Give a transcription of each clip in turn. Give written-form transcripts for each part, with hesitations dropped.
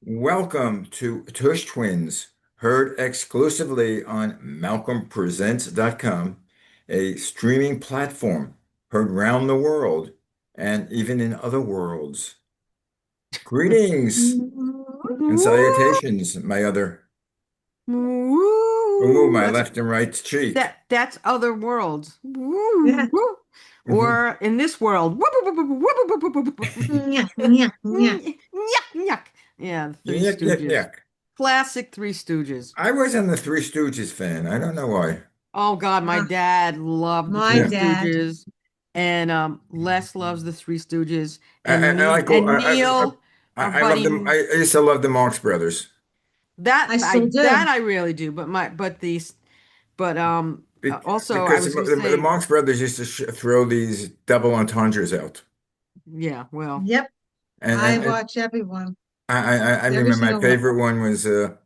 Welcome to Tush Twins, heard exclusively on MalcolmPresents.com, a streaming platform heard round the world and even in other worlds. Greetings and Woo! salutations, my other, Woo! my left and right cheek. That's other worlds. Woo! Yeah. Woo! Mhm. Or in this world. Yeah, yeah, yeah. Yuck, yuck. Yeah, the Three Yuck, yuck, Stooges. yuck. Classic Three Stooges. I wasn't the Three Stooges fan. I don't know why. Oh God, my Uh, dad loved the my Three Yeah, dad. Stooges, and Les loves the Three Stooges, I, and I me like. and Neil, our I love them. buddy. I used to love the Marx Brothers. I still do. That I really do, but these but also I Because was going to the say, Marx Brothers used to throw these double entendres out, yeah, well, Yep. and I and watch everyone. I Every remember my single one. favorite one was uh,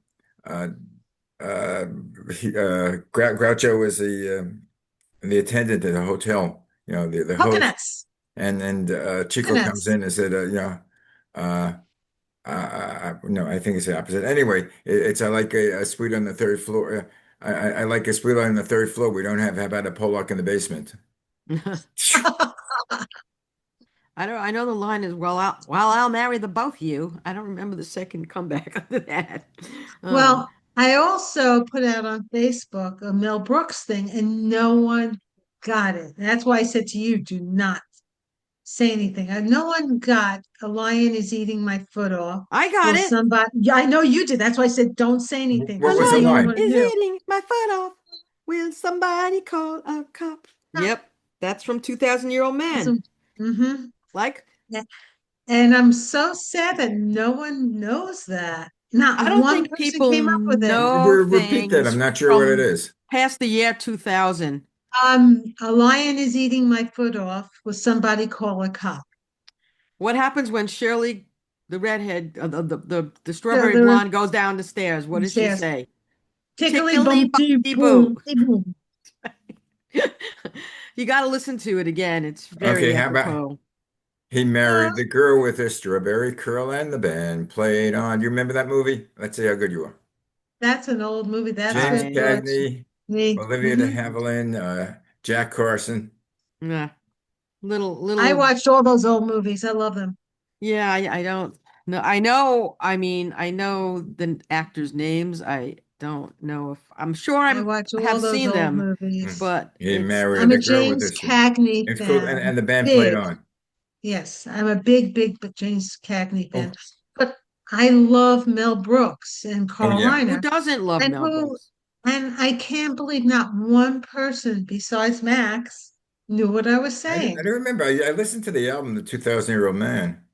Groucho was the attendant at the hotel, the host, Coconuts. and Chico comes Coconuts. in and said, uh, no, I think it's the opposite. Anyway, it's I like a suite on the third floor. I like a suite on the third floor. We don't have. How about a Pollock in the basement? I know the line is I'll marry the both of you. I don't remember the second comeback after that. Um, Well, I also put out on Facebook a Mel Brooks thing and no one got it. That's why I said to you, do not say anything. No one got a lion is eating my foot off. I got Will it. somebody, yeah, I know you did. That's why I said don't say anything A What because was you're the the only lion one line? who is knew. eating my foot off. Will somebody call a cop? Yep, that's from 2000-Year-Old Man. Mm-hmm. Like, And I'm so sad that no one knows that. Not I don't one think person people came up with it. know Repeat that. I'm things not sure what it from is. past the year 2000. A lion is eating my foot off. Will somebody call a cop? What happens when Shirley, the redhead, the So strawberry they're blonde, goes down the stairs? What does she upstairs. say? Tickly Tickly bumpty bumpty boo. boom, boom. You got to listen to it again. It's Okay, very how about apropos. he Uh, married the girl with a strawberry curl and the band played on. Do you remember that movie? Let's see how good you are. that's an old movie. That's James with I George Cagney, me. Olivia de Havilland, Jack Carson. yeah, I little watched all those old movies. I love them. yeah. I don't know. I know. I mean, I know the actors' names. I don't know if I'm sure I I'm watch all have those seen old them, Mm. movies. but He it's married I'm a a girl with James this. Cagney It's cool, fan. and the band played Big. on. Yes, I'm a big James Cagney fan. Oh, But I love Mel Brooks and oh Carl yeah. who Reiner. doesn't love And Mel who Brooks? and I can't believe not one person besides Max knew what I was I saying. don't remember. I listened to the album, The 2000-Year-Old Man.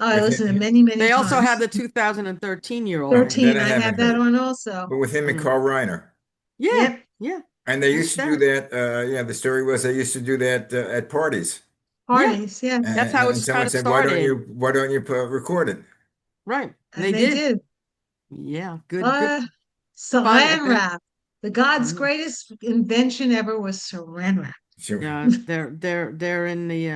I With listened to him, many They also have times. the 2013-Year-Old that 13, Man. I I have haven't that heard. on also. But with him and Mm. Carl Reiner. Yeah, Yep. yeah. And they It's used to do that. that. Yeah, the story was they used to do that at parties. Yeah, Parties, yes. that's how And it's kind someone of said, started. why don't you record it?" Right. And They they did. did. Yeah, good Uh fun. Saran wrap. The God's Mhm. greatest invention ever was saran wrap. Sure. Yeah, they're in the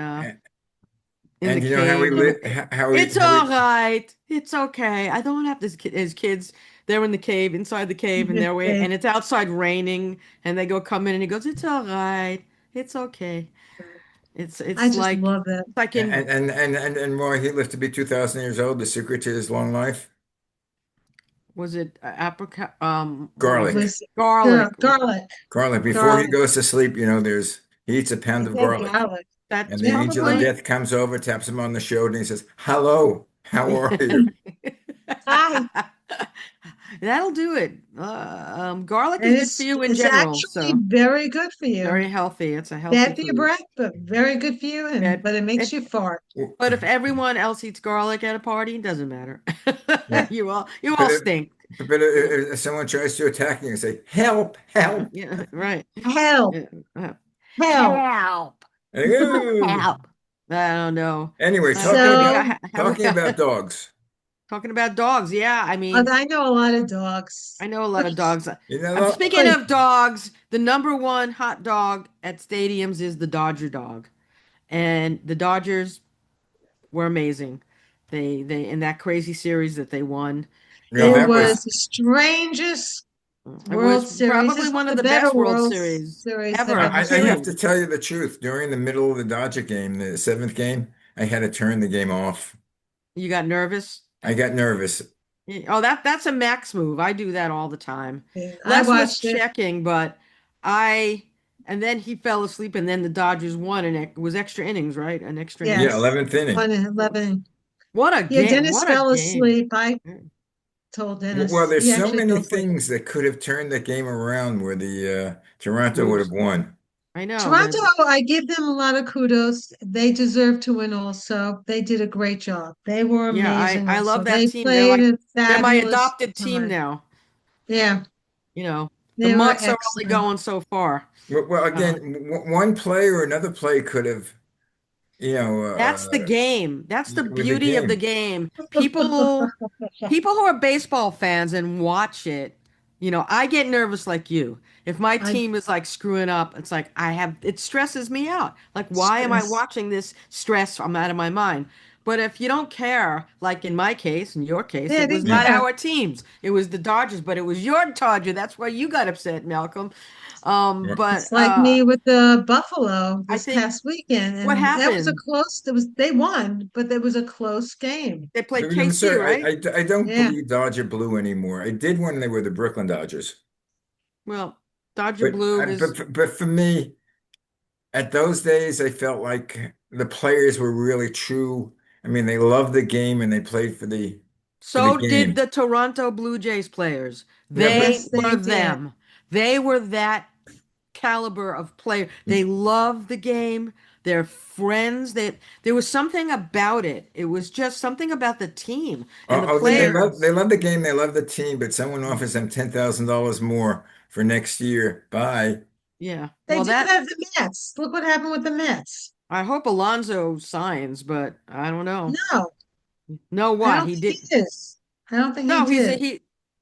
And you know how he cave and lit, how it's how he, all right. It's okay. I don't have this kid as kids. They're in the cave, inside the cave, and they're way Okay. and it's outside raining, and they go come in and he goes, "It's all right. It's okay." I It's just like love that. it's like in and why he lived to be 2,000 years old, the secret to his long life? was it apricot what It was Garlic. it? was Garlic. garlic. Garlic. Before he Garlic. goes to sleep, he eats a pound It of said garlic. garlic. And That's the Yeah. angel of probably death comes over, taps him on the shoulder, and he says, "Hello, how are you?" Hi. That'll do it. Garlic is And good for you in it's general, actually so very good for you. very healthy. It's a healthy Bad for your food. breath, but very good for you. And That but it makes if you fart. but if everyone else eats garlic at a party, it doesn't matter. Yeah. You But all stink. if someone tries to attack you and say, "Help, help," Yeah, right. Help. Yeah. Help. Help. "Oh." Help. I don't know. Anyway, I think So talking about dogs. talking about dogs. Yeah, I mean, I know a lot of dogs. I know a lot of dogs. You I'm know, speaking Really, of dogs. The number one hot dog at stadiums is the Dodger dog, and the Dodgers were amazing. They in that crazy series that they won. You know, It that was Uh, the strangest it World was Series. probably It's one one of of the the better best World World Series Series I've ever, ever I have seen. to period. tell you the truth. During the middle of the Dodger game, the seventh game, I had to turn the game off. You got nervous? I got nervous. Oh, that's a Max move. I do that all the time. Yeah, I Les was watched it. checking, but I and then he fell asleep, and then the Dodgers won, and it was extra innings, right? An extra Yeah, innings. Yes, 11th inning. 1-11. What a Yeah, game! Dennis What a fell game! asleep. I told Well, Dennis there's he so actually many fell asleep. things that could have turned that game around where the Toronto would have Moves. won. I know. Toronto, I give them a lot of kudos. They deserve to win also. They did a great job. They were Yeah, amazing I also. love that They team. played a They're my fabulous adopted team time. now. Yeah, You know, the they were Mutts are only excellent. going so far. Well, Uh, again, one play or another play could have, you know, that's the game. That's the with the beauty of the game. game. People who are baseball fans and watch it, I get nervous like you. If my I team is like screwing up, it's like it stresses me out. Like, why am I stress. watching this stress? I'm out of my mind. But if you don't care, like in my case, in your case, Yeah, it they was not Yeah. care. our teams. It was the Dodgers, but it was your Dodger. That's why you got upset, Malcolm. But It's like me with the Buffalo I this think past weekend, what and that was a happened? close. They won, but it was a close game. They played I'm KC, sorry, right? I don't Yeah, believe Dodger blue anymore. I did when they were the Brooklyn Dodgers, Well, Dodger Blue is but for me, at those days, I felt like the players were really true. I mean, they loved the game and they played for the so did game. the Toronto Blue Jays players. Yeah, They yes, were they did. them. They were that caliber of player. They loved the game. They're friends. There was something about it. It was just something about the team and the they players. love the game, they love the team, but someone offers them $10,000 more for next year. Bye. Yeah. They Well, do that have the Mets. Look what happened with the Mets. I hope Alonso signs, but I don't know. No, Know I what? don't He think he did. is. I don't think he No, did.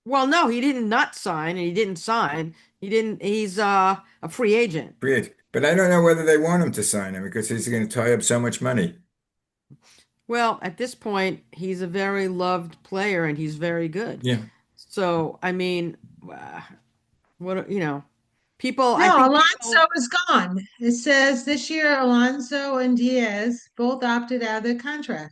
well, no, he didn't not sign and he didn't sign. He's a free agent. Great. But I don't know whether they want him to sign him because he's going to tie up so much money. Well, at this point, he's a very loved player and he's very good. Yeah. So, I mean, what, I No, think Alonso people, is gone. It says this year Alonso and Diaz both opted out of their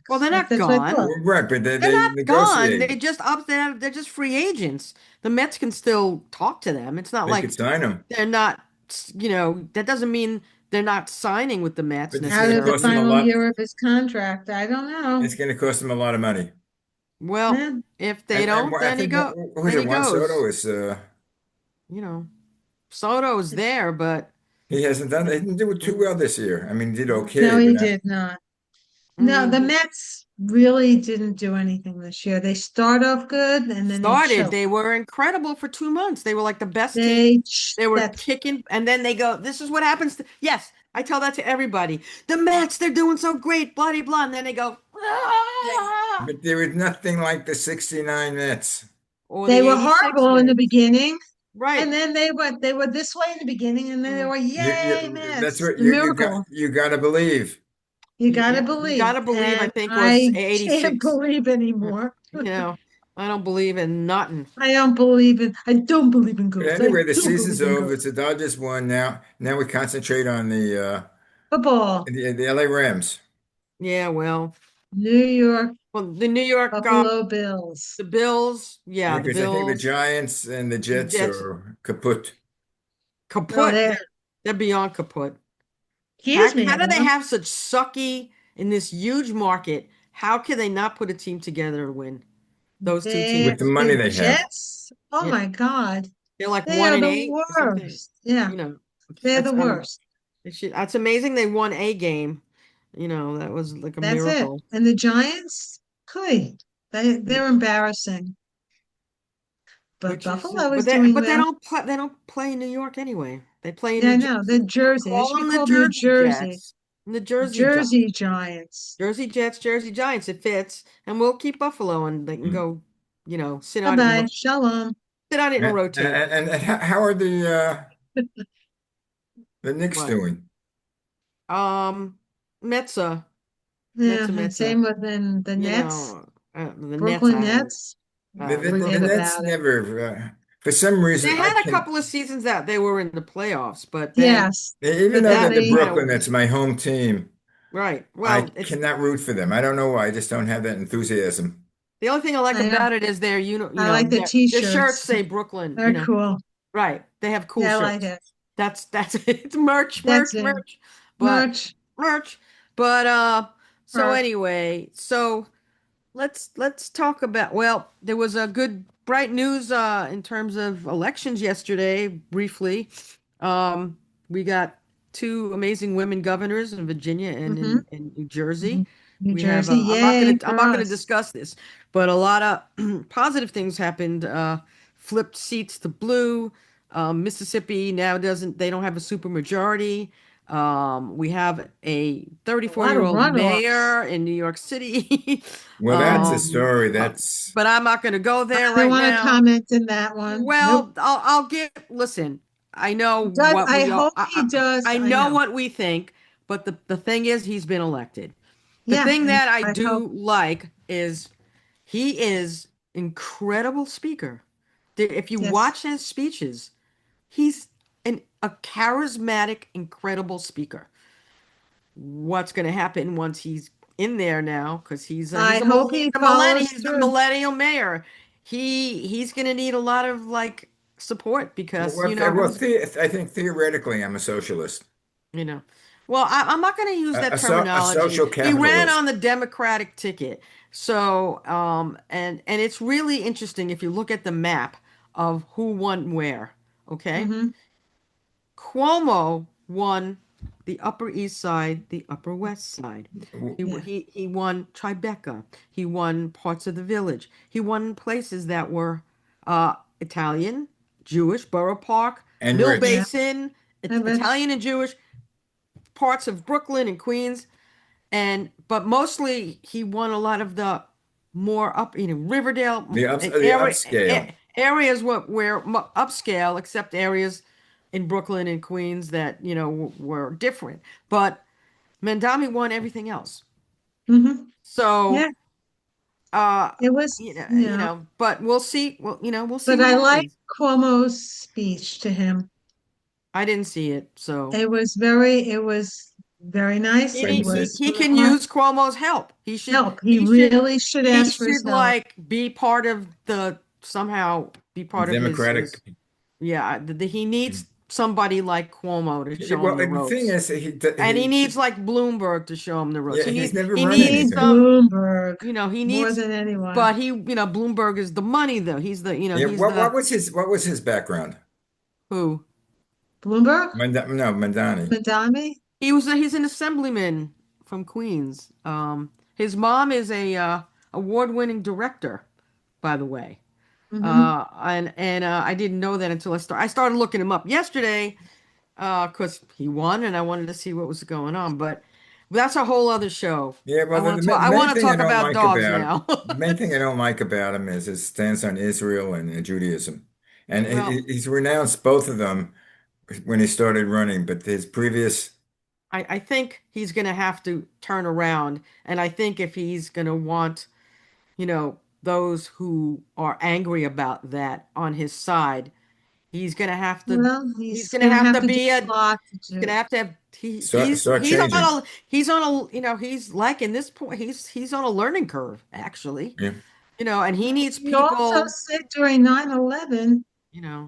well, contracts. they're not That's what I thought. gone. Right, but They're they not gone. negotiate. They just up they're just free agents. The Mets can still talk to them. It's not They could like sign him, they're not, that doesn't mean they're not signing with the Mets but it's going Out to of the cost him a necessarily. final lot. year of his contract. I don't know. It's going to cost him a lot of money. Well, Eh, if they don't, I think who was then it? he Juan goes. Soto is You know, Soto's there, but he hasn't done. He didn't do it too well this year. I mean, he did no, okay, he but did not. I No, mean, the he Mets really didn't do anything this year. They start off good and then they started. choke. They were incredible for 2 months. They were like the best team. They were That's kicking, and then they go, "This is what happens." Yes, I tell that to everybody. The Mets, they're doing so great, blah blah blah, and then they go, "Ah!" there was nothing like the '69 Mets. Or they the were '86 horrible in the Mets. beginning, and Right. then they were this way in the beginning, and then they Mm. were yay That's Mets, what the miracle. you got to believe. You gotta Yeah, you believe, gotta believe. I and think was I can't '86. believe anymore. You know, I don't believe in nothing. I don't believe in But ghosts. I anyway, the don't season's believe in over. It's ghosts. the Dodgers won now. Now we concentrate on Football, the LA Rams Yeah, New York the New York, Buffalo Bills. the Bills, yeah, the because I think the Bills, Giants and the the Jets Jets, are kaput. No, kaput. there. They're beyond kaput. Excuse me, How do they everyone. have such sucky in this huge market? How can they not put a team together to win? Those two They're With the teams. money the they have. Jets. Oh Yeah, my God. they're like They one are and the eight or something. worst. Yeah, You know, they're that's the worst. It's amazing they won a game. That was like a That's it. miracle. And the Giants, hey, they're embarrassing. But Buffalo is doing But well. they don't play in New York anyway. They play in Yeah, New I know. Jersey. The Jersey. They Call should be them the called New Jersey Jersey. Jets. The The Jersey Giants. Jersey Giants. Jersey Jets, Jersey Giants. It fits, and we'll keep Buffalo, and they can Mm. go, sit on it and Bye-bye. Shalom. rotate. How are the Knicks What? doing? Um, Metza. Yeah, Mezza and Mezza. same with the You Nets, know, the Nets. Brooklyn Nets. The Forget Nets about it. never, for some reason, They I had a can, couple of seasons that they were in the playoffs, but then Yes, even but though then they're that the they, kind of Brooklyn, that's my home team, right. I Well, it's cannot root for them. I don't know why. I just don't have that enthusiasm. the only thing I like I know, about it is I like the their shirts t-shirts. say Brooklyn, They're cool. right. They have cool Yeah, I like shirts. it. That's it's merch, That's merch, it. merch. But Merch. merch. But so Merch. anyway, so let's talk about, well, there was a good bright news in terms of elections yesterday, briefly. Um we got two amazing women governors in Virginia and Mm-hmm. in New Jersey. New We have Jersey, yay I'm for not gonna us. discuss this, but a lot of positive things happened. Flipped seats to blue. Mississippi now doesn't they don't have a super majority. We have a A lot 34-year-old of old runoffs. mayor in New York City. Well, that's a um, story. uh, That's but I'm not going to go there I don't right want to now. comment in that one. Nope. Well, I'll give, listen, I know Does what I we all, hope he does. I I know know. what we think, but the thing is, he's been elected. The Yeah, thing and that I I hope do like is he is incredible speaker. If you yes. watch his speeches, he's a charismatic, incredible speaker. What's going to happen once he's in there now? Because I hope he follows he's the through. millennial mayor. He's going to need a lot of like support because I think theoretically, I'm a socialist, you know. Well, I'm not going to use that a terminology. social He ran capitalist. on the Democratic ticket, so and it's really interesting if you look at the map of who won where. Okay. Hmm. Cuomo won the Upper East Side, the Upper West Side. Yeah. He won Tribeca. He won parts of the Village. He won places that were Italian, Jewish, Borough Park, And Mill Yeah. rich. Basin, And rich. Italian and Jewish, parts of Brooklyn and Queens, and but mostly he won a lot of the more up, Riverdale The upscale. areas where upscale, except areas in Brooklyn and Queens that were different. But Mandami won everything else. Hmm. So Yeah. It was, but we'll see. Well, we'll see but what I like happens. Cuomo's speech to him. I didn't see it, so It was very nice. It was he from the can heart. use Cuomo's help. Help. He really should he ask for his should help. like be part of the somehow be part of his Democratic. yeah. He needs somebody like Cuomo to show him Well, the the thing ropes, is, and he needs like Bloomberg to show him the ropes. yeah, he's never He run He needs needs anything. some, Bloomberg he more needs, than anyone. but Bloomberg is the money though. Yeah, He's the what was his background? who Bloomberg? No, Mandani. Madame? he's an assemblyman from Queens. His mom is a award-winning director, by the way. Hmm. I didn't know that until I started looking him up yesterday, because he won and I wanted to see what was going on. But that's a whole other show. Yeah, well, the I main want to thing I talk don't about like dogs about now. the main thing I don't like about him is his stance on Israel and Judaism, and Well, he's renounced both of them when he started running. But his previous, I think he's going to have to turn around, and I think if he's going to want, those who are angry about that on his side, he's going to have to Well, he's he's going to gonna have have to to do be a lot to he's going to do. have start changing. he's on a he's like in this point he's on a learning curve actually, Yeah, and he needs He also people, said during 9/11, you know.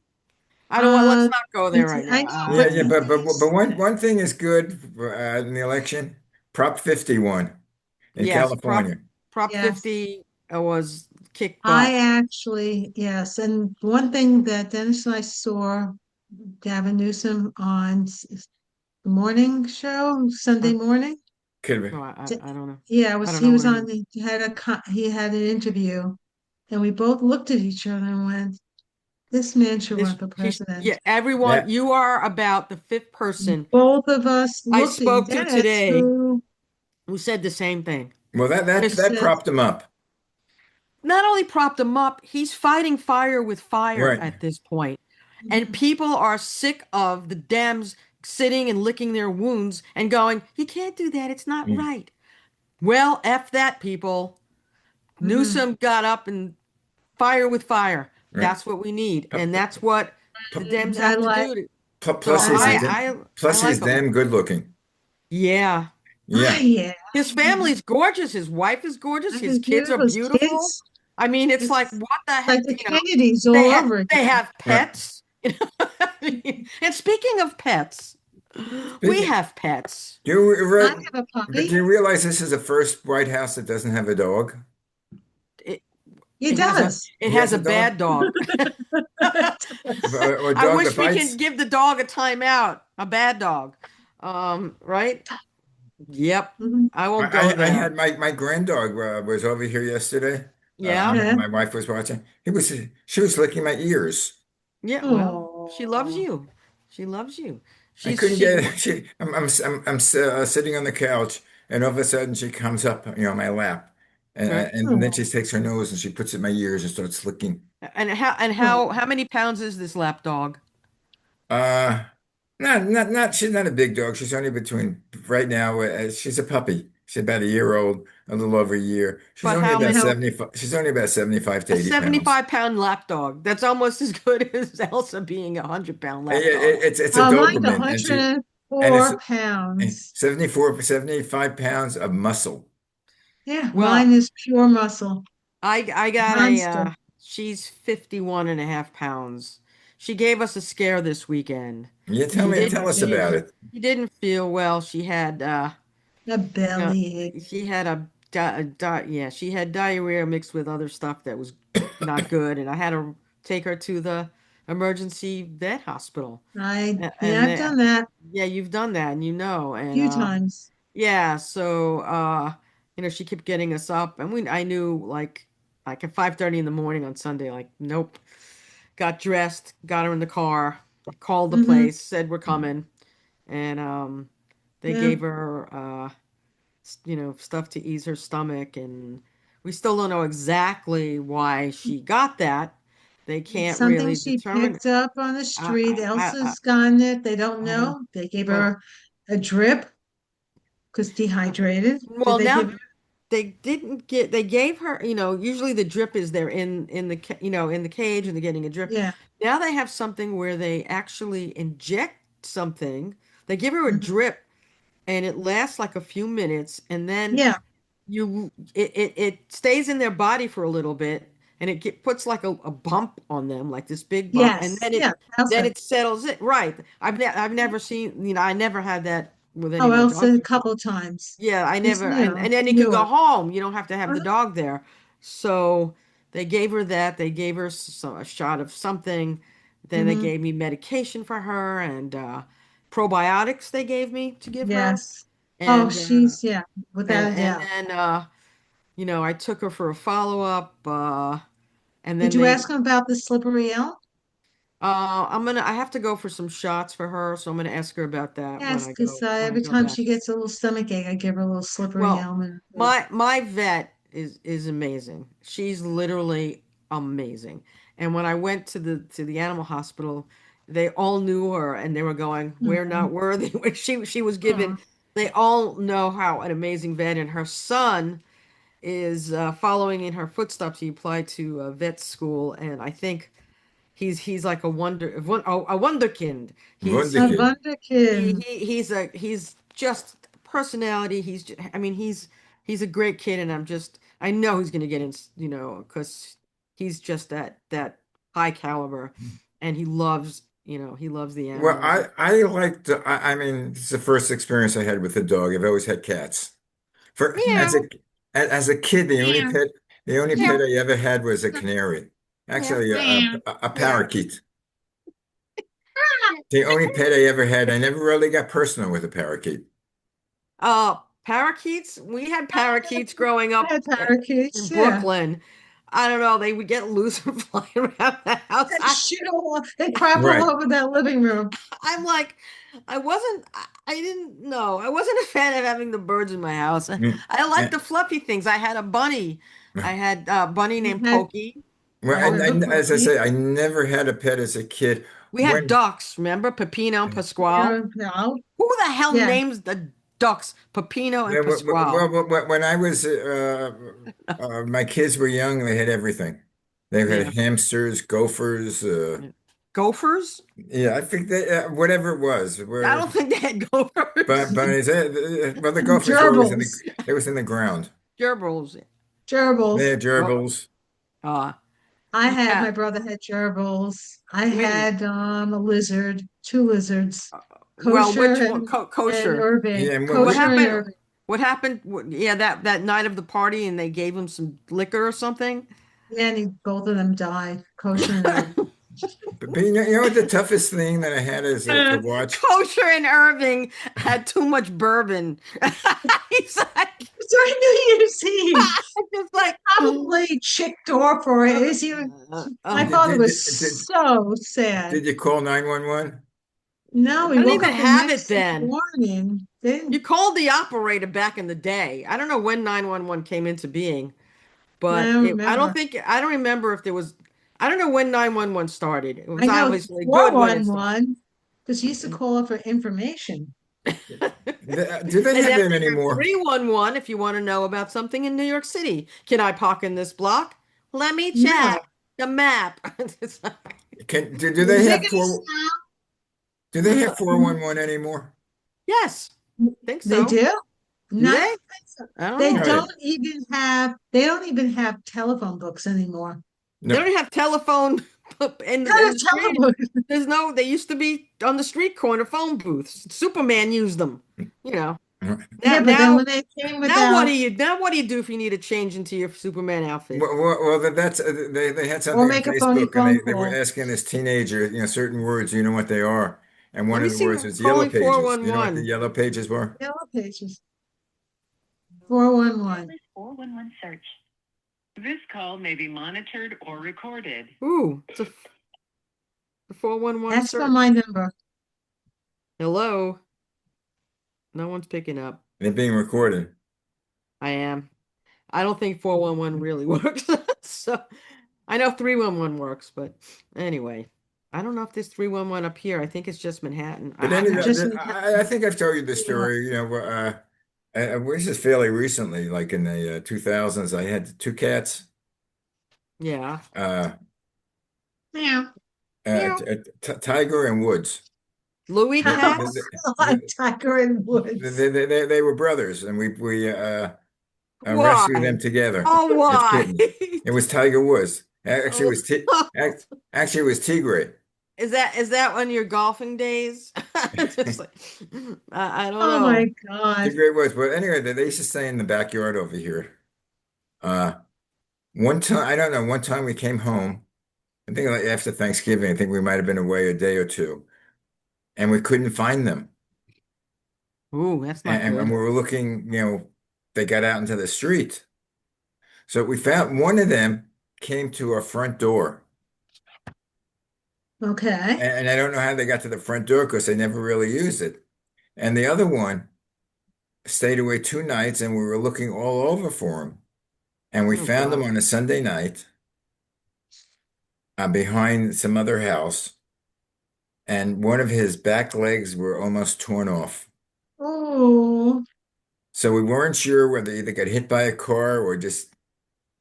I don't want let's not go there right I now. know, yeah, but yeah. But he's one thing is good in the election. Prop 51 in yes, California. Prop yes. 50 was kick butt. I actually, yes. And one thing that Dennis and I saw Gavin Newsom on the morning show, Uh, Sunday morning. Could be. no, I don't know. Yeah, I don't he know was what it on is. he had an interview, and we both looked at each other and went, "This man should run for Yeah, president." everyone, Yeah. you are about the fifth person Both of us I looked at spoke to Dennis, today who said the same thing. Well, who This said, propped him up. not only propped him up, he's fighting fire with fire Right. at this point. And "Mhm, people are sick of the Dems sitting and licking their wounds and going, you can't do that. It's not Mm. right. Well, F that, people. Hmm. Newsom got up and fire with fire. Right. That's what we need, P- and that's what the p- Dems I have to like, do. So Plus I like, I he's like him. damn good looking. Yeah. oh Yeah. yeah, His family's gorgeous. His wife is gorgeous. life His is kids are beautiful. His beautiful. kids, I mean, it's like it's what the like heck, the Kennedys all over they again. have Right. pets. I mean, and speaking of pets, we Speaking, have pets. do you I re- have a but puppy. do you realize this is the first White House that doesn't have a dog? It, He it has a does. it He has has a a dog, bad dog. or a I dog that wish we bites. can give the dog a timeout, a bad dog. Right? Yep. Mhm. I won't go I there. had my granddog was over here yesterday. Yeah. Yeah. My wife was watching. She was licking my ears. Yeah, well, she loves Oh, you. She loves you. I She's couldn't she get it. I'm sitting on the couch, and all of a sudden she comes up, on my lap, right. and then she oh, takes her nose and she puts it in my ears and starts licking. And oh. how many pounds is this lap dog? Uh, not. She's not a big dog. She's only between right now. She's a puppy. She's about a year old, a little over a year. She's But only how about many? How, 75. She's only about 75 to A 80 pounds. 75-pound lap dog. That's almost as good as Elsa being a 100-pound lap dog. It's a mine's Doberman, and it's 104 pounds. 74, 75 pounds of muscle. Yeah, Well, mine is pure muscle. I got a Monster. she's 51 and a half pounds. She gave us a scare this weekend. Yeah, She didn't tell us about Yeah, it. she didn't feel well. She had a you know, bellyache. she had yeah, she had diarrhea mixed with other stuff that was not good, and I had to take her to the emergency vet hospital. Yeah, And I've done that a yeah, you've done that, and you know, and few times. yeah, so she kept getting us up, and I knew like at 5:30 in the morning on Sunday, like nope. Got dressed, got her in the car, called the Hmm. place, said we're coming, and they Yeah, gave her stuff to ease her stomach, and we still don't know exactly why she got that. They it's can't something really she determine. picked up on the street. I Elsa's gotten it. They don't I don't know. They gave well her a drip because dehydrated. Did well they give now her? they didn't get they gave her, usually the drip is there in in the cage and they're getting a drip. Yeah. Now they have something where they actually inject something. They give her a Mhm. drip and it lasts like a few minutes, and then Yeah. it stays in their body for a little bit, and puts like a bump on them, like this big bump, and Yes. Yeah. then Elsa. it settles it right. I've never seen, I never had that with any Oh, of my Elsa dogs a before. couple times. Yeah, I It's never, new. and then you can go Newer. home. You don't have to have the Uh-huh. dog there. So they gave her that. They gave her a shot of something. Then they Hmm. gave me medication for her, and probiotics they gave me to give her. Yes. Oh, And she's, yeah, without a and doubt. then I took her for a follow-up, and Did then you ask him about the slippery elm? I have to go for some shots for her, so I'm gonna ask her about that Yes, because when I every go time back. she gets a little stomach ache, I give her a little slippery Well, elm and my vet is amazing. She's literally amazing. And when I went to the animal hospital, they all knew her and they were going, "We're oh, not worthy." When she was given, oh, they all know how an amazing vet, and her son is following in her footsteps. He applied to vet school, and I think he's like a wonderkind. a Wunderkind. wunderkind. He's just personality. I mean he's a great kid, and I know he's gonna get in, because he's just that high caliber, and he loves the Well, animals. I like to, I mean, it's the first experience I had with a dog. I've always had cats. For Meow, as a kid, Meow, the only meow, pet I ever had was a canary. meow. Actually, meow, a meow. parakeet. The only pet I ever had. I never really got personal with a parakeet. Parakeets. We had parakeets growing I up had parakeets, in yeah. Brooklyn. I don't know. They would get loose and fly around the house. They shoot they crap all Right. over that living room. I'm like, I didn't know. I wasn't a fan of having the birds in my house. Mm. I like Eh, the fluffy things. I had a bunny. I had a bunny We named had Pokey. Well, older as I puppy. say, I never had a pet as a kid. We had When ducks, remember? Peppino and Pasquale. Yeah, no, Who the hell yeah. names the ducks, Peppino and Yeah, Pasquale. when I was my kids were young, they had everything. They had Yeah. hamsters, gophers. Yeah. Gophers? Yeah, I think that whatever it was, I don't think they had but gophers. bunnies. Well, the gophers were always in Gerbils. it was in the ground. Gerbils. They Gerbils. had Well, gerbils. uh, My yeah. brother had gerbils. I Wait a minute. had a lizard, two lizards, Well, kosher which one? and Kosher. Irving. Yeah, and What Kosher and happened? Irving. What happened? Yeah, that night of the party, and they gave him some liquor or something. Yeah, and both of them died. Kosher and Irving. but you know what the toughest thing that I had is to watch. Kosher and Irving had too much bourbon. He's like, It's our New Year's Eve. just like, Probably chicked off for it. Is he? My oh, father was Did so sad. did you call 911? No, I he don't woke even up the have it next then. morning. You Didn't called the operator back in the day. I don't know when 911 came into being, I but don't I don't remember. think I don't remember if there was. I don't know when 911 started. It I was know obviously good when it started. 411 because he used to call up for information. Do they And have then them we have anymore? 311 if you want to know about something in New York City. Can I park in this block? Let me No, check the map. Do they have ziggity four? snap. Do they have 411 anymore? Yes, think They so. do. Do Not they? so. I don't They know. Right. don't even have. They don't even have telephone books anymore. They No. don't have telephone in Kind the of street. telephone. There's no, they used to be on the street corner phone booths. Superman used them, you know. Now, Yeah, but then now, when they came without, what do you do if you need to change into your Superman outfit? That's they had or something on make a phony Facebook and phone they were call. asking this teenager, certain words, you know what they are. And one Let of me the see words who's was yellow calling pages. You know what the 411. yellow pages were? Yellow pages. 411. 411 search. This call may be monitored or recorded. Ooh, it's a 411 Ask for search. my number. Hello. No one's picking up. They're being recorded. I am. I don't think 411 really works. So I know 311 works, but anyway, I don't know if there's 311 up here. I think it's just Manhattan. But I anyway, just I think I've told you this yeah. story. This is fairly recently, like in the 2000s. I had two cats, Yeah. uh, Meow. Meow. Tiger and Woods. Louis They, Oh cats? God, Tiger and Woods. they were brothers, and we rescued them Why? together Oh, as why? kittens. It was Tiger Woods. Actually, it Oh, was actually it was Tigre. is that on your golfing days? Just like, I don't Oh my know. God. Tigre Woods. But anyway, they used to stay in the backyard over here. Uh, one time, I don't know. One time we came home. I think like after Thanksgiving. I think we might have been away a day or two, and we couldn't find them. Ooh, that's not And good. we were looking. They got out into the street. So we found one of them came to our front door. Okay. And I don't know how they got to the front door because they never really used it. And the other one stayed away 2 nights and we were looking all over for him. And we Oh, found him God. on a Sunday night behind some other house. And one of his back legs were almost torn off. Oh, So we weren't sure whether he either got hit by a car or just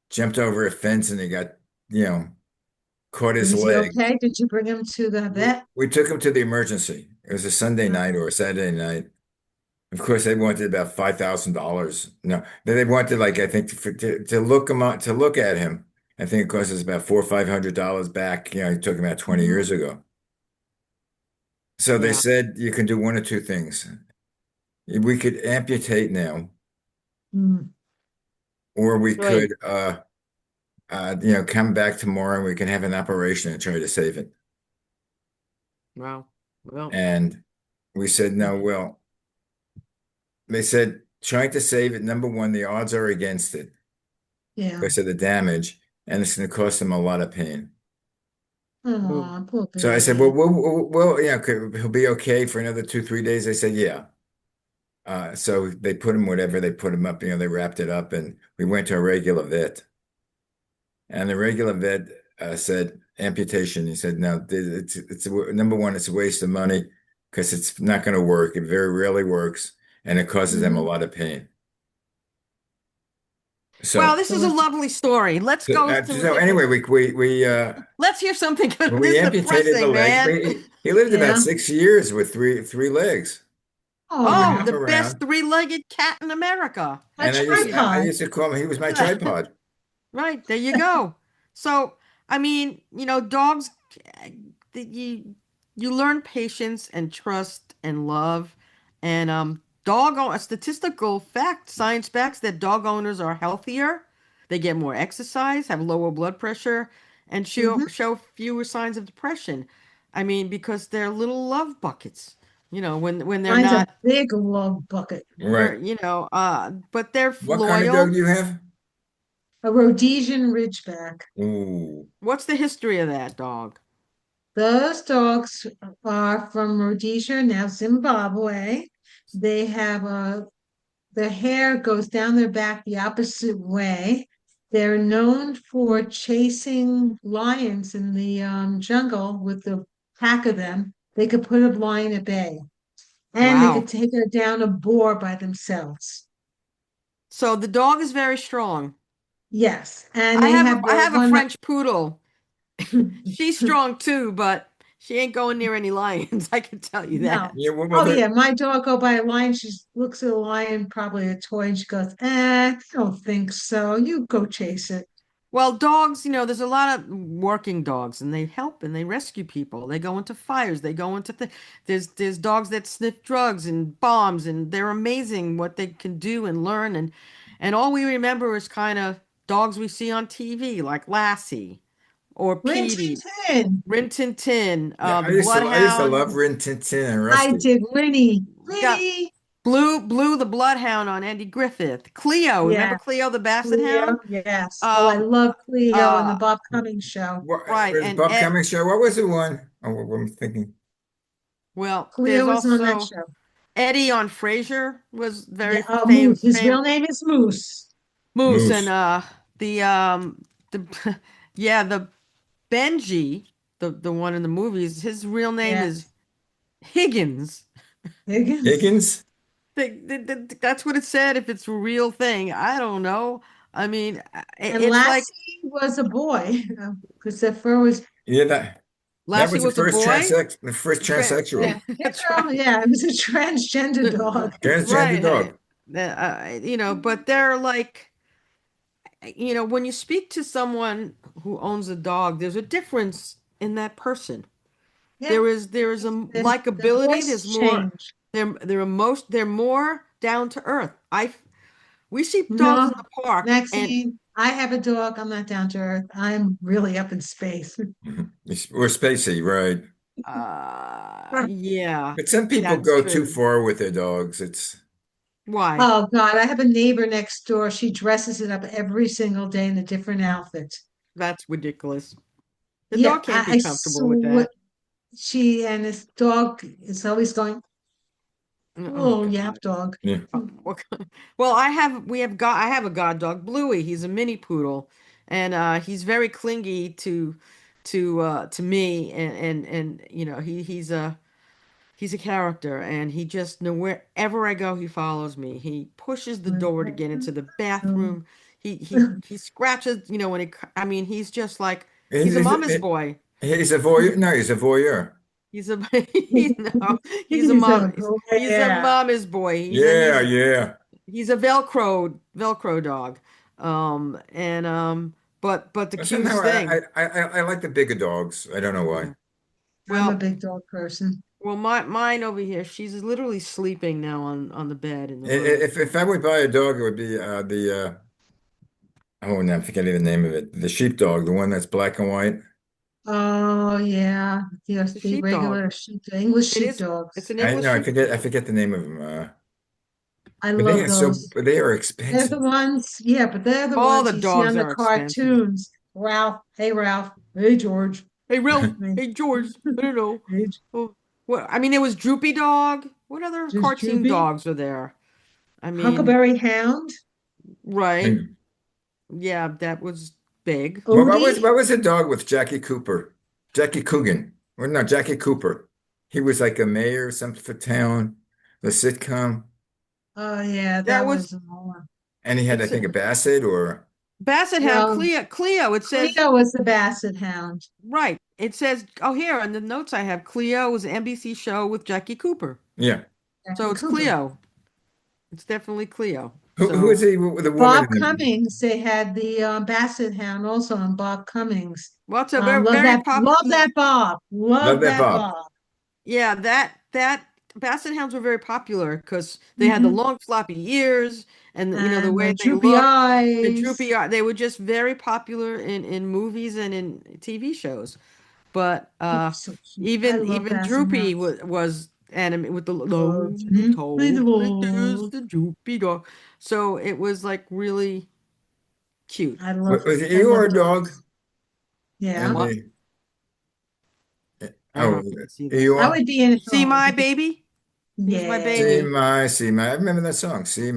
jumped over a fence and he got, you know, caught his is he leg. okay? Did you bring him to the vet? We took him to the emergency. It was a Sunday night Okay. or a Saturday night. Of course, they wanted about $5,000. No, they wanted like I think to look him up to look at him. I think it cost us about $400 or $500 back. He took him about 20 Mhm. years ago. So they Yeah. said you can do one of two things. We could amputate now, Mm. or we Good. could come back tomorrow and we can have an operation and try to save it. Wow. Well, And we said no. Well, they said trying to save it. Number one, the odds are against it Yeah. because of the damage, and it's going to cost them a lot of pain. ooh, Oh, poor So I said, well, baby. he'll be okay for another 2, 3 days. They said, yeah. So they put him whatever they put him up. They wrapped it up, and we went to a regular vet. And the regular vet said amputation. He said, no, number one, it's a waste of money because it's not going to work. It very rarely works. and it causes them a Mhm. lot of pain. Well, So, this So is a what? lovely story. Let's go to a so different. anyway, Let's hear something. we This is amputated the depressing, leg. man. He lived about Yeah. 6 years with three legs. He would Oh, Oh, hop the best around, three-legged cat in America. a and I tripod. used to call him. He was my tripod. Right, there you go. So, I mean, dogs, you learn patience and trust and love, and a statistical fact, science backs that dog owners are healthier, they get more exercise, have lower blood pressure, and Hmm. show fewer signs of depression. I mean, because they're little love buckets. When they're Mine's a not, big love bucket. Right. but they're What kind of dog loyal. do you have? A Rhodesian Ridgeback. Ooh, What's the history of that dog? Those dogs are from Rhodesia, now Zimbabwe. They have the hair goes down their back the opposite way. They're known for chasing lions in the jungle with the pack of them. They could put a lion at bay, and they could Wow. take her down a boar by themselves. So the dog is very strong. Yes, and I they have have I the have a one. French poodle. She's strong too, but she ain't going near any lions. I can tell you No. that. yeah. Well, Oh yeah, my dog go by a lion. She looks at a lion, probably a toy, and she goes, I don't think so. You go chase it. Well, dogs, there's a lot of working dogs and they help and they rescue people. They go into fires, they go into there's dogs that sniff drugs and bombs and they're amazing what they can do and learn and all we remember is kind of dogs we see on TV like Lassie or Rin Tin Petey, Tin. Rin Tin Tin, Yeah, the I used to Bloodhound. love Rin Tin Tin and I Rusty. did Winnie. We got Winnie. Blue the Bloodhound on Andy Griffith. Cleo, remember Yeah. Cleo the Basset Cleo. Hound? Yes. Oh, I Um, love Cleo and the uh, Bob Cummings show. What right, was and Bob Cummings show? What was the one? Oh, what I'm thinking. well, Cleo there's was on that also show. Eddie on Frasier was very Yeah. Oh, Moose. His famous. real name is Moose. Moose and Moose. the yeah, the Benji, the one in the movies, his real name is Yes. Higgins. Higgins. Higgins? That's what it said. If it's a real thing, I don't know. I mean, And it's like Lassie was a boy. Christopher was, Yeah, that Lassie was the was a first boy. yeah, transsexual. yeah, That's girl. right. Yeah, it was a transgender dog. Transgender Right. Hey, dog. but they're like, when you speak to someone who owns a dog, there's a difference in that person. Yeah. There is a The likability. voice There's more. changed. They're more down to earth. We see dogs in No, the park, and Maxine, I have a dog. I'm not down to earth. I'm really up in space. Mhm. Or Spacey, right? yeah, But some people that's go too true. far with their dogs. It's Why? Oh God, I have a neighbor next door. She dresses it up every single day in a different outfit. That's ridiculous. The Yeah, dog can't be I comfortable with swear that. she and this dog is always going, Oh oh, yap God. dog. yeah. Well, I have a god dog, Bluey. He's a mini poodle, and he's very clingy to me, and he's a character, and he just know wherever I go, he follows me. He pushes the door to get into the bathroom. He scratches, when I mean, he's just like He's, he's a he's, mama's boy. he's a voyeur. No, he's a voyeur. He's a no, he's a He's mom. a He's a yeah. mama's boy. Yeah, yeah. He's a Velcro dog. And but the But somehow cutest thing. I like the bigger dogs. I don't know why. Yeah. I'm a Well, big dog person. mine over here, she's literally sleeping now on the bed in the room. If I would buy a dog, it would be the oh, now I'm forgetting the name of it. The sheepdog, the one that's black and white. Oh yeah, It's yes, a the sheepdog. regular English It is. It's sheepdogs. an I English know sheepdog. I forget the name of them. I But they love are so those. they are They're the expensive. ones, yeah, but they're the All ones the you see dogs on the are expensive. cartoons. Ralph, hey Ralph, hey George. Hey Ralph. I mean, Hey George. I don't know. hey, Oh, what? I mean, there was Droopy Dog. What other just cartoon Droopy. dogs are there? I mean, Huckleberry Hound, right. And Yeah, that was big. Odie. what was the dog with Jackie Cooper? Jackie Coogan. Or no, Jackie Cooper. He was like a mayor or something for town, the sitcom. Oh yeah, That that was was more. And he had, I it's think, a Basset or Basset Hound Well, Cleo. Cleo. It says Cleo was the Basset Hound. right. It says here on the notes I have Cleo was an NBC show with Jackie Cooper. yeah. So Jackie it's Cooper. Cleo. It's definitely Cleo. Who is So he? The woman Bob in the Cummings, they had the Basset Hound also on Bob Cummings. well, it's a very Love very that, love popular. that Bob, Love love That that Bob. Bob. Yeah, that Basset Hounds were very popular because they had the Hmm. long floppy ears and the And way the they droopy looked, the eyes. droopy eye. They were just very popular in movies and in TV shows. But He was so cute. I love even Basset Droopy Hounds. was anime with the Oh, lonely droopy toad. It is dog. the Droopy dog. So it was like really cute. Was it I you or love a dog? dogs. Yeah, And What? the I don't know oh, if you can see that. you I are. would be in a See dog. my baby? Here's my See Yeah. baby. my, see my. I remember that song. See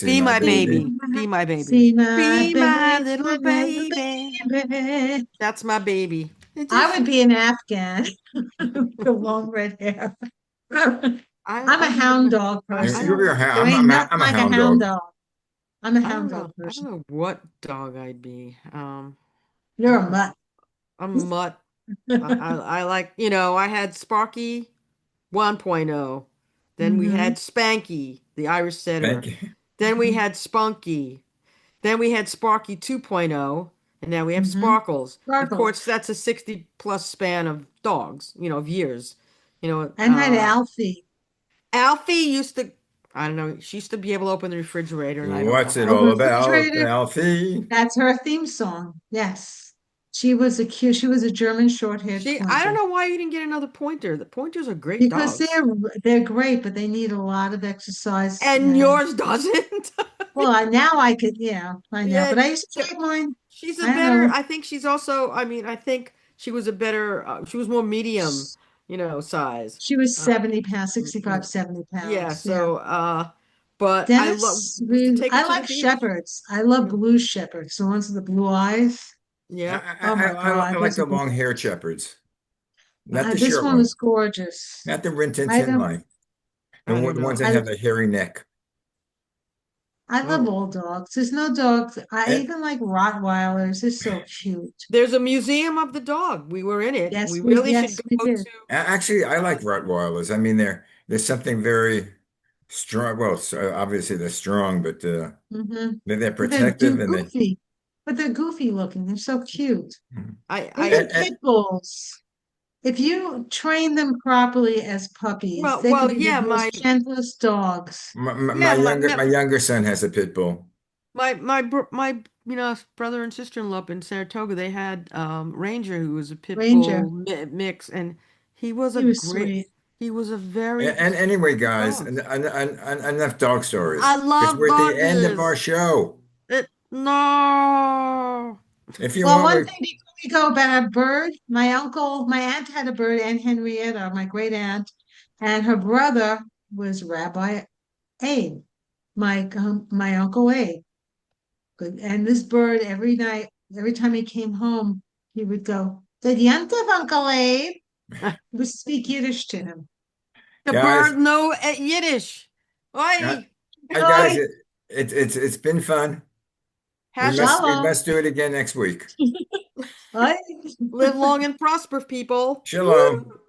Be my my baby. baby. Be my baby. See my Be my baby, little my little baby. baby. That's my baby. It I just would be an Afghan with the long red hair. I'm a I don't hound know. dog I person. don't There I'm, ain't I'm, nothing I'm a like a hound hound dog. dog. I'm a I hound don't dog know. I don't person. know what dog I'd be. I You're a don't know. mutt. I'm a mutt. I like, I had Sparky 1.0. Then we Hmm. had Spanky, the Irish Thank setter. you. Then we had Spunky. Then we had Sparky 2.0. And now we have Hmm. Sparkles. Of Sparkles. course, that's a 60 plus span of dogs, of years. You know, And I had Alfie. Alfie used to, I don't know, she used to be able to open the refrigerator, and I don't know What's it how. Open all about, refrigerator. Alfie? That's her theme song. Yes. She was a German short-haired I don't pointer. know why you didn't get another pointer. The pointers are great Because dogs. they're great, but they need a lot of exercise. And And yours doesn't. well, now I could, yeah, I know. Yeah, But I used to take mine. she's a I don't better, know. I think she's also, I think she was a better, she was more medium, size. She was Uh, 70 pounds, mm, 65, mm, 70 yeah, pounds. Yeah. so, but I Dennis, used to take her I to the like beach. shepherds. I love Yeah. blue shepherds, the ones with the blue eyes. Yeah. Oh my I God, like those are the long-haired gorgeous. shepherds, not the This short one was ones, gorgeous. not the Rin Tin I Tin don't, line, I don't the ones that I, have the hairy neck. I love Oh, all dogs. There's no dogs. I And even like Rottweilers. They're so cute. there's a museum of the dog. We were in it. We really should Yes, we go did. to. actually, I like Rottweilers. I mean, there's something very strong. Well, obviously they're strong, but Hmm. they're But they're protective and they. goofy. But they're goofy looking. They're so cute. I Even I And, pit bulls. If you train them properly as puppies, they could be the yeah, most gentlest dogs. yeah, my younger son has a pit bull. my brother and sister-in-law up in Saratoga, they had Ranger, who was a pit Ranger, bull mix, and he was a he was great sweet. he was a very And anyway, good guys, dog. enough dog stories I because love we're at the end of our dogges. show. No. If you Well, want, one thing before we go about a bird, my aunt had a bird, Aunt Henrietta, my great aunt, and her brother was Rabbi Abe, my Uncle Abe. Good. And this bird, every night, every time he came home, he would go, "Good Yontif, Uncle Abe." We speak Yiddish to him. The guys, bird know Yiddish. uh, Oi, guys, Hi, it's been fun. hashtag We Shalom. must do it again next week. Hi. live long and prosper, people. Shalom. Woo!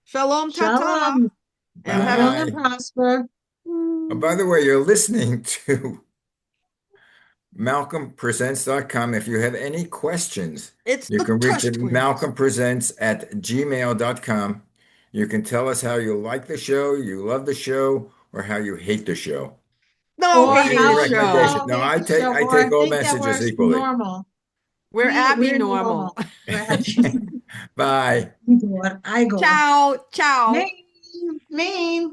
Shalom tata. Shalom. And Live have a long and Bye. prosper. Oh, by the way, you're listening to malcolmpresents.com. If you have any questions, it's you the can reach Tush at twins. malcolmpresents@gmail.com. You can tell us how you like the show, you love the show, or how you hate the show. No Or hating Any the how you recommendation? show. don't No, hate the show, I or take all think that we're messages equally. normal. We're Abby We're normal. normal. We're happy. Bye. Igor, Igor. Ciao, ciao. Mean, mean.